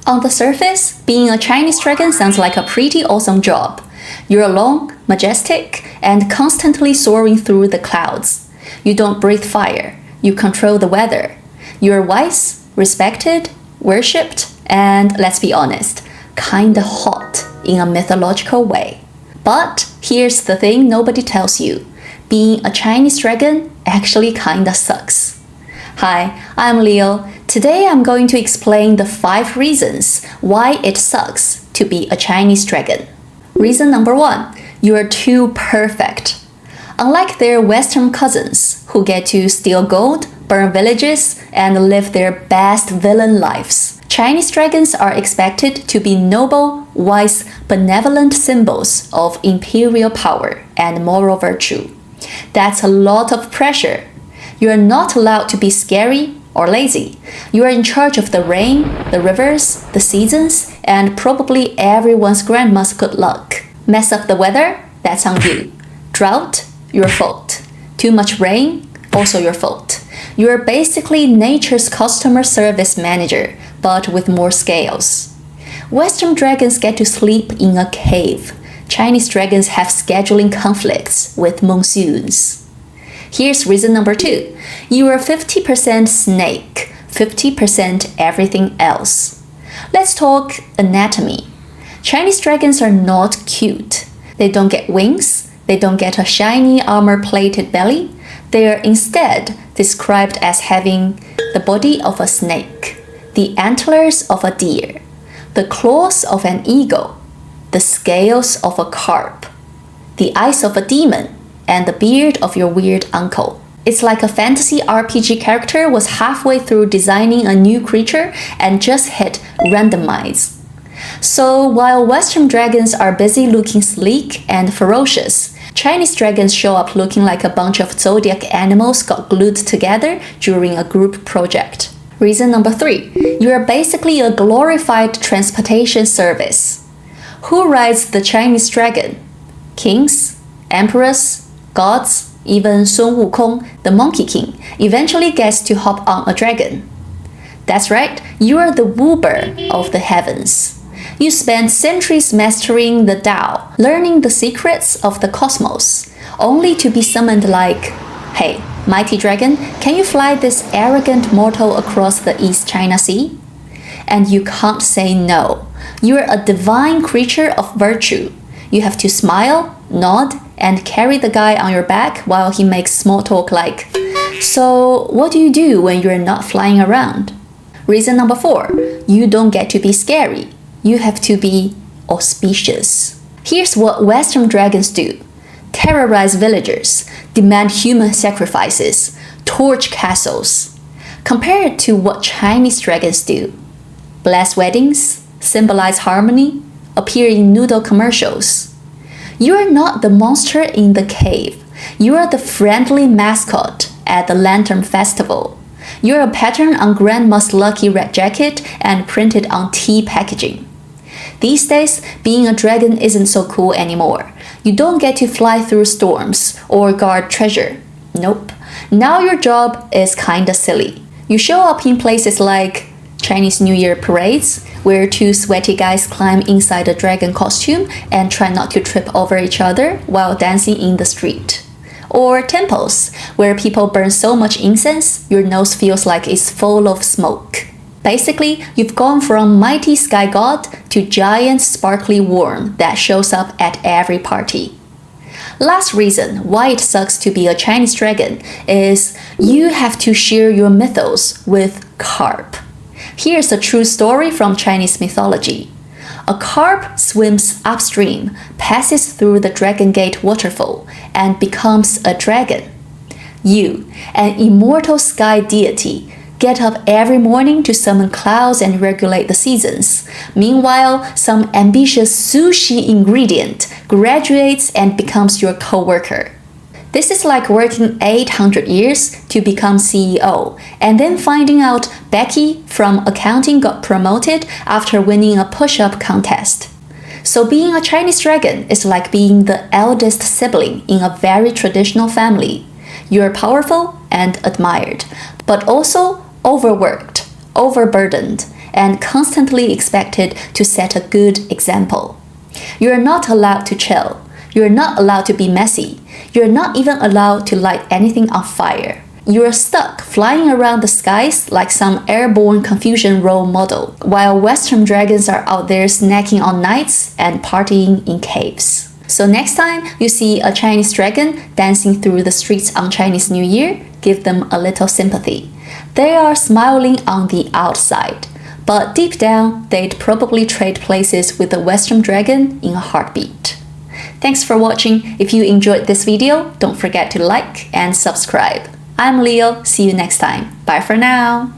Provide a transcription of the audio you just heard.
On the surface, being a Chinese dragon sounds like a pretty awesome job. You're long, majestic, and constantly soaring through the clouds. You don't breathe fire, you control the weather. You're wise, respected, worshipped, and let's be honest, kinda hot in a mythological way. But here's the thing nobody tells you. Being a Chinese dragon actually kinda sucks. Hi, I'm Leo. Today I'm going to explain the 5 reasons why it sucks to be a Chinese dragon. Reason number 1, you are too perfect. Unlike their Western cousins, who get to steal gold, burn villages, and live their best villain lives, Chinese dragons are expected to be noble, wise, benevolent symbols of imperial power and moral virtue. That's a lot of pressure. You are not allowed to be scary or lazy. You are in charge of the rain, the rivers, the seasons, and probably everyone's grandma's good luck. Mess up the weather? That's on you. Drought? Your fault. Too much rain? Also your fault. You are basically nature's customer service manager, but with more scales. Western dragons get to sleep in a cave. Chinese dragons have scheduling conflicts with monsoons. Here's reason number 2. You are 50% snake, 50% everything else. Let's talk anatomy. Chinese dragons are not cute. They don't get wings. They don't get a shiny armor-plated belly. They are instead described as having the body of a snake, the antlers of a deer, the claws of an eagle, the scales of a carp, the eyes of a demon, and the beard of your weird uncle. It's like a fantasy RPG character was halfway through designing a new creature and just hit randomize. So while Western dragons are busy looking sleek and ferocious, Chinese dragons show up looking like a bunch of zodiac animals got glued together during a group project. Reason number 3, you are basically a glorified transportation service. Who rides the Chinese dragon? Kings, emperors, gods, even Sun Wukong, the Monkey King, eventually gets to hop on a dragon. That's right, you are the Uber of the heavens. You spend centuries mastering the Tao, learning the secrets of the cosmos, only to be summoned like, hey, mighty dragon, can you fly this arrogant mortal across the East China Sea? And you can't say no. You're a divine creature of virtue. You have to smile, nod, and carry the guy on your back while he makes small talk like, so what do you do when you're not flying around? Reason number 4, you don't get to be scary. You have to be auspicious. Here's what Western dragons do. Terrorize villagers, demand human sacrifices, torch castles. Compare it to what Chinese dragons do. Bless weddings, symbolize harmony, appear in noodle commercials. You are not the monster in the cave. You are the friendly mascot at the Lantern Festival. You're a pattern on Grandma's lucky red jacket and printed on tea packaging. These days, being a dragon isn't so cool anymore. You don't get to fly through storms or guard treasure. Nope. Now your job is kinda silly. You show up in places like Chinese New Year parades, where 2 sweaty guys climb inside a dragon costume and try not to trip over each other while dancing in the street. Or temples, where people burn so much incense, your nose feels like it's full of smoke. Basically, you've gone from mighty sky god to giant sparkly worm that shows up at every party. Last reason why it sucks to be a Chinese dragon is you have to share your mythos with Carp. Here's a true story from Chinese mythology. A carp swims upstream, passes through the Dragon Gate waterfall, and becomes a dragon. You, an immortal sky deity, get up every morning to summon clouds and regulate the seasons. Meanwhile, some ambitious sushi ingredient graduates and becomes your co-worker. This is like working 800 years to become CEO, and then finding out Becky from accounting got promoted after winning a push-up contest. So being a Chinese dragon is like being the eldest sibling in a very traditional family. You're powerful and admired, but also overworked, overburdened, and constantly expected to set a good example. You are not allowed to chill. You are not allowed to be messy. You are not even allowed to light anything on fire. You are stuck flying around the skies like some airborne Confucian role model, while Western dragons are out there snacking on nights and partying in caves. So next time you see a Chinese dragon dancing through the streets on Chinese New Year, give them a little sympathy. They are smiling on the outside, but deep down they'd probably trade places with the Western dragon in a heartbeat. Thanks for watching. If you enjoyed this video, don't forget to like and subscribe. I'm Leo. See you next time. Bye for now.